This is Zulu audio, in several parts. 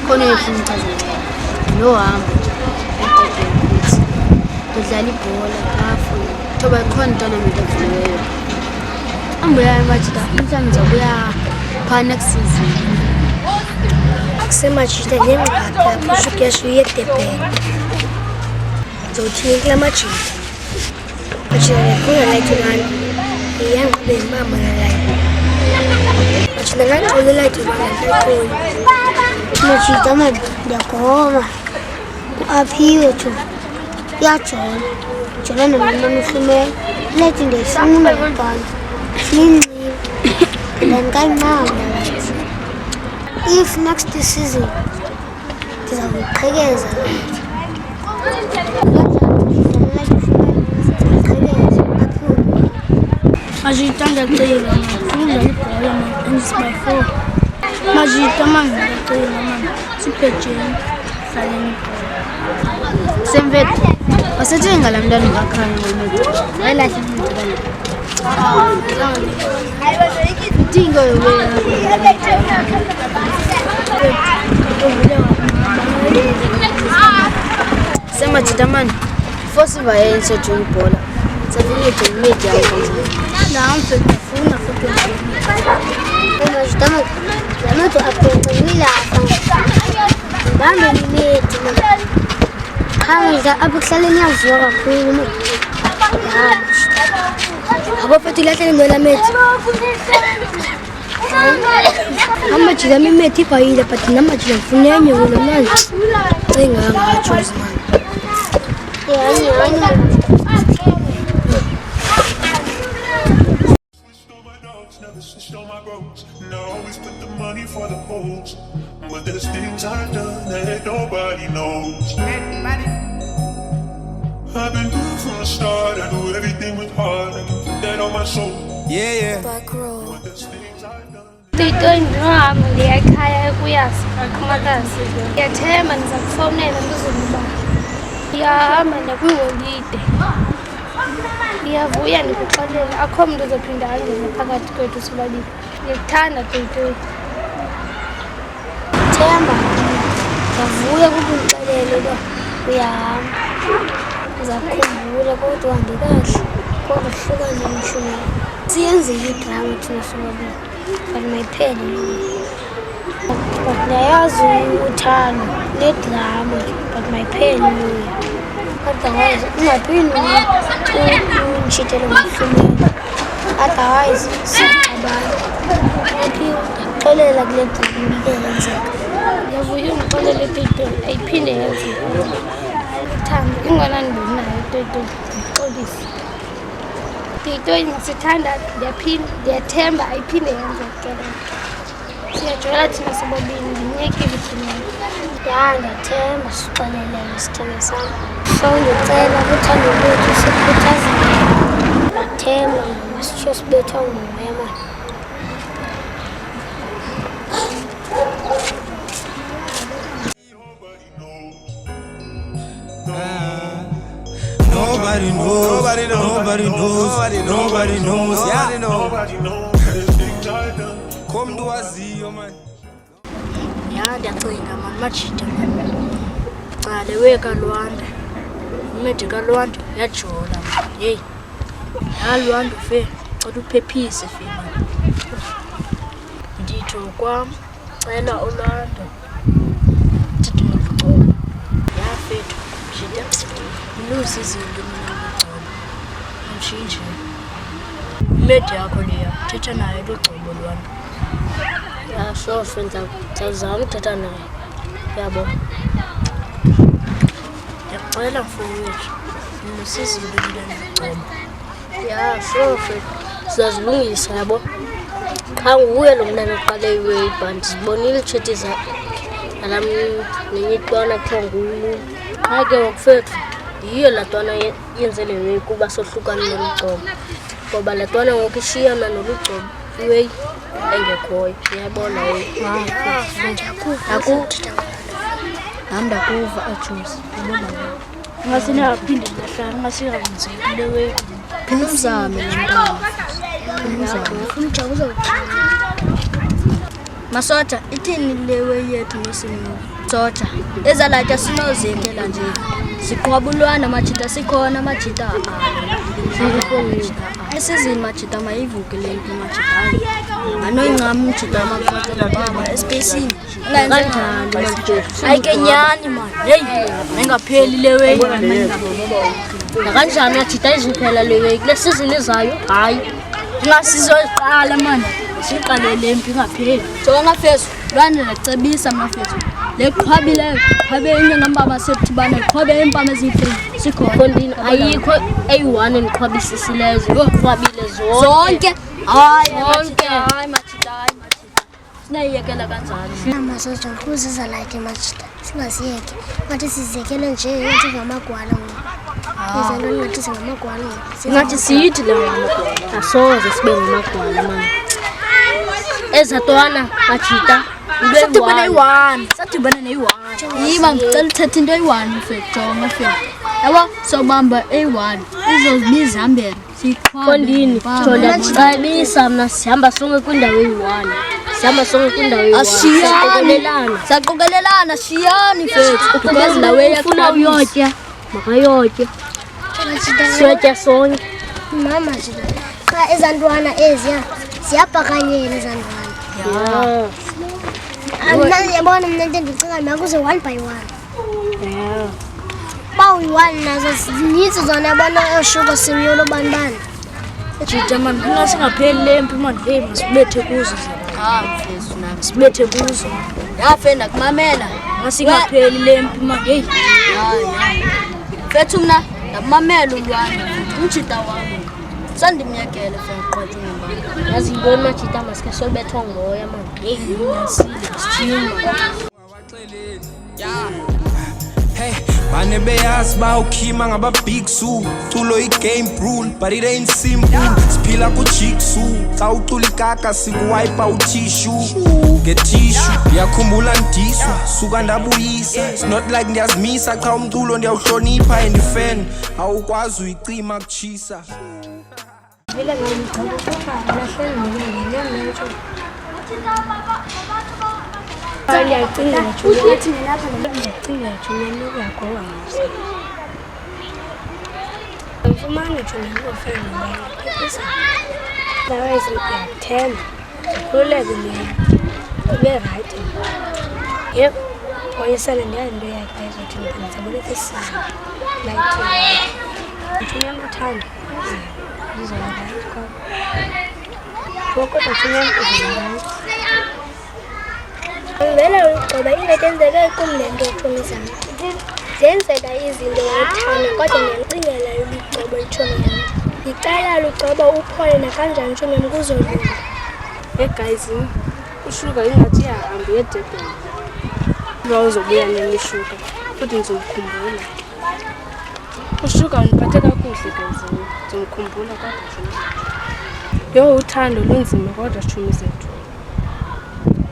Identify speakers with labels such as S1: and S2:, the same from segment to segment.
S1: khona efuna ukuchazela no hamba ukuthi udlala ibhola kafu thoba khona tournament evuleyo ambuya Manchester mhlawumbe ngizobuya pha next season
S2: kuseManchester nengxaki lapho ukesh uyeDurban zothini kula majini Manchester kungalayithani iyangibe mama layo Manchester ngaqolela ithobana Manchester man yakoma aphiwe tu yajola jola nomama mhlume lethi ngesifuna ubani Ninzi then kancane if next season ndizawuqhekeza
S1: Majitanga clear funda ibhola man by 4 Majita man clear man super jam saleni semvet wasethenga la mntwana ngakhaya ngomuntu ayilahla umuntu Tingo Sema chitamani Fosi vaye nse join bola Safuni join media Na amfe kufuna futu
S2: Sema chitamani Lametu apengwila Bambe ni media Kama za abuksale ni azuwa kakhulu Abo futhi lahle ngela methi. Amajila methi phayile but namajila mfunyenye wona manje. Cinga ngachoose man.
S3: But there's things I've done that nobody knows. I've been good from the start. I do everything with heart. I can put that on my soul.
S4: Yeah.
S3: But there's things I've done.
S2: They don't know I'm kaya kuyasi akumakazi. Yathemba ngizakufonela ngizomba. Yahamba nakuholide. Ngiyavuya ndikuxelela akho umuntu ozophinda angene phakathi kwethu sobabili. Ngikuthanda Toyitoyi. Themba. Ngiyavuya ukungixelela uba uyahamba. Uzakukhumbula kodwa uhambe kahle kodwa uhlukane nomshini siyenzile idrama thina sobabili but mayiphele but nayazi uthando nedrama but mayiphele loyo otherwise ungaphindi unishitele ngomhlumela otherwise sicabana athi xolela kule drama ikenzeka yavuya ungixolele Toyitoyi ayiphinde yenzeka Thanda ingolani nayo Toyitoyi xolisi Toyitoyi ngisithanda ndiyathemba ayiphinde yenzeke siyajola thina sobabili ndinyekile thina ndiyathemba sixolelene sithembe sam so ndicela kuthando lwethu sikhuthazane ndathemba masitsho sibethwa ngumoya mani
S4: Nobody knows. Yeah.
S3: Nobody knows. There's things I've done.
S4: Come to Asia, man.
S1: Ya ndiyacinga man Majita Cale weka Lwanda Imedi kaLwanda yajola hey Lwanda fe cela uphephise fe man Nditho kwam cela uLwanda Thithi ngikucola ya fethu Majita Lusi izinto mina ngicela Mshinje Imedi yakho leya thetha naye locobo Lwanda Ya sure friends ngizama ukuthetha naye yabo Yacela mfowethu Nisizinto ngicela Ya sure friends sizazilungisa yabo Cha nguye lo mntana oqale iway band sibonile chatisa nalami nenyitwana kuthiwa nguLulu Cha ke wakufethu yiyo latwana yenzele way kuba sohlukana noLucobo ngoba latwana ngoku ishiyana noLucobo iway engekhoyo uyabona nami ndakuva ajuice ubona ngasina aphinde lahlala ngasikawenzi lewe phezame lentwana phezame ufuna ujabuza Masocha ithini lewe yethu noSimu Socha ezalatha sinozekela nje siqhwabulwana machita sikhona machita esizini machita mayivuke le nto machita anoyincama machita amakhotha baba espacing kanjani machita ayikenyani man hey engapheli lewe kanjani machita iziphela lewe kule season ezayo hayi ngasizoqala man siqalele impi ngapheli jonga fesu lwana lecebisa mafethu leqhwabileyo qhwabenye ngambaba sethi bana qhwabe empama ezifeni sikhona ayikho A1 enqhwabisisileyo qhwabile zonke hayi machita sinayekela kanjani
S2: Masocha kuziza like machita singasiyeke ngathi sizekele nje yenze ngamagwala ngoku ngathi singamagwala
S1: ngathi siyithi la asoze sibe ngamagwala man ezatwana machita Sathibana ne-1 yiba ngicela uthetha into eyi-1 mfethu jonga mfethu yabo sobamba A1 izozibiza hambele siqhwabeni Jonda cebisa mna sihamba sonke kwindawo eyi-1 saqokelelana shiyani mfethu ukubezindawo eyafuna uyotya makayotya siyotya sonke
S2: mama xa ezantwana eziya siyabhakanyela ezantwana Mna yabona mna into endicinga makuze 1 by 1 ba uyi-1 nazo zinintsi zona bona oshuka simyolo banibani
S1: jita man funa singapheli le mpi man hey masibethe kuzo mfethu nami sibethe kuzo yafenda kumamela masingapheli le mpi man hey mfethu mna ndamamela ulwana umjita wami sandimyekele faqhwathu ngembala yazi yintoni machita masike sobethwa ngoya man hey ngasile sijima
S4: Hey, bane beyazi ba ukhima ngaba big Sue Tulo i-game rule, but it ain't simple Siphila ku-jigsaw Xa ucula ikaka sikuwipa utissue Ngetissue, ngiyakhumbula ndiswa Suka ndabuyisa It's not like ndiyazimisa Cha umculo ndiyawuhlonipha and ifan Awukwazi uyicima kuchisa
S2: vile ngamqhabuka lahlelo ngiyangitsho Ndiyacinga ukuthi nilapha ndiyacinga Jumeni uyagoba mase. Mfumane Jumeni ufana naye. Otherwise uyathemba. Ukhululeke leyo. Ube right. Yep. Oyisana ndiyanto yakhe ezothi ngizabona isizwe. Like Jumeni uthanda. Ngizona right kwa. Kodwa Jumeni uzona. Ngibela uqoba into enzeke kumlento ethomizana. Zenzeka izinto ngothando kodwa ngiyacingela uqobo ethomizana. Ngicela uqoba uphole nakanjani ethomeni kuzolunga.
S5: Hey guys, ushuka ingathi yahambe eDurban. Uzobuya nemishuka futhi ngizokukhumbula. Ushuka ngiphathe kakuhle guys. Ngizokukhumbula kodwa yo uthando lunzima kodwa shumi zethu.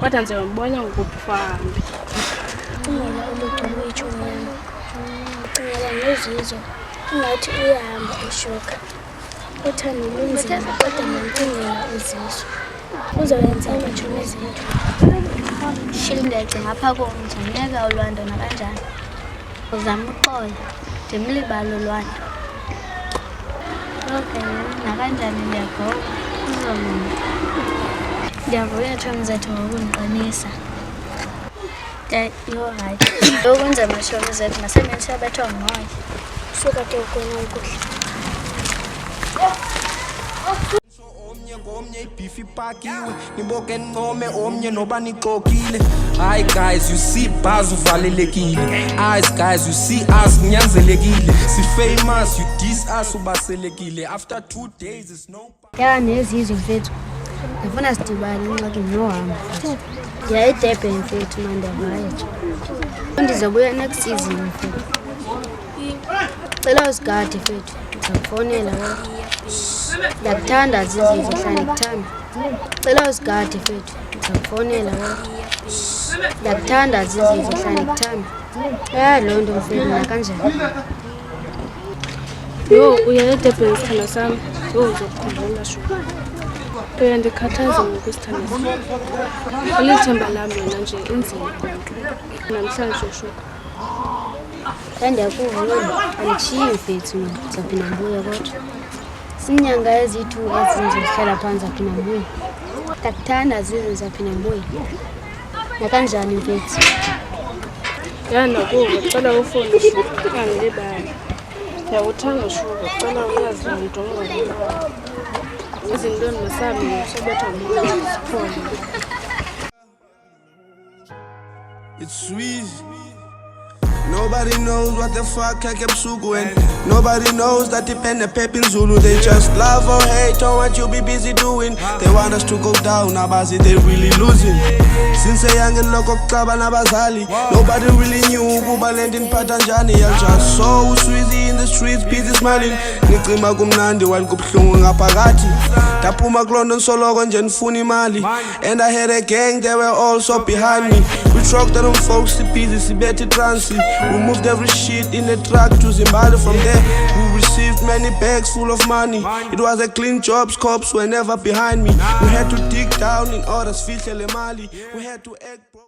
S5: Kodwa nje ngibona ngokuphambi.
S2: Mina ubuqobo ethomeni. Ngicela ngezizwe ngathi uyahamba ushuka. Uthando lunzima kodwa ngicingela uzizwe. Uzoyenza amajume zethu.
S1: Shilindeke ngapha konje ngiyeka ulwando nakanjani uzama uxola ndimlibalo ulwando okay nakanjani ndiyagoba uzomuna ndiyavuya tshomi zethu ngokundiqinisa you're right okwenza amashomi zethu masebenzi siyabethwa ngoya
S2: Suka ke ukona ukuhle.
S4: Omnye ibeef ipakiwe niboke ncome omnye noba nixokile hi guys you see buzz uvalelekile eyes guys you see us kunyanzelekile si famous you diss us ubaselekile after 2 days it's no
S1: nezizwe mfethu ngifuna sidibane incwadi nohamba ya eDurban mfethu manje vaya ndizobuya next season mfethu cela usigade mfethu ngafonela wena Ndakuthanda zizizwe hlala ngikuthanda. Cela usigade mfethu. Ngakufonela wena. Ndakuthanda zizizwe hlala ngikuthanda. Lo nto mfethu nakanjani?
S5: Yo uya eDurban sithanda sami. Uzokukhumbula sho. Uyandikhathaza ngokusithandisa. Ulithemba lami wena nje inzima abantu. Namhlanje Shuka.
S1: Kandiyakuva wena andishiyi mfethu mina ndizaphinda ndibuye kodwa. Zinyanga ezithu ezinzihlala phansi zaphinda ndibuye. Ndakuthanda zizo ndizaphinda ndibuye. Nakanjani mfethu?
S5: Nakuva cela ufone Shuka angilibali. Ndiyakuthanda Shuka cela uyazi ngidonga ngalo. Izinto ndimasabi sobetha umoya sikhona.
S4: It's sweet. Nobody knows what the fuck I kept suguing. Nobody knows that depend the pep in Zulu. They just love or hate on what you be busy doing. They want us to go down, abazi they really losing. Since a young and loco club nabazali. Nobody really knew Kuba landing patanjani. I just so sweezy in the streets, busy smiling. Nikrima kumnandi while kubhlungu ngapagati. Tapuma London solo konje nfuni mali. And I had a gang, they were all so behind me. We trucked them folks to pieces, Betty Transi. We moved every shit in the truck to Zimbabwe. From there, we received many bags full of money. It was a clean job, cops were never behind me. We had to dig down in order to fish Mali. We had to act broke.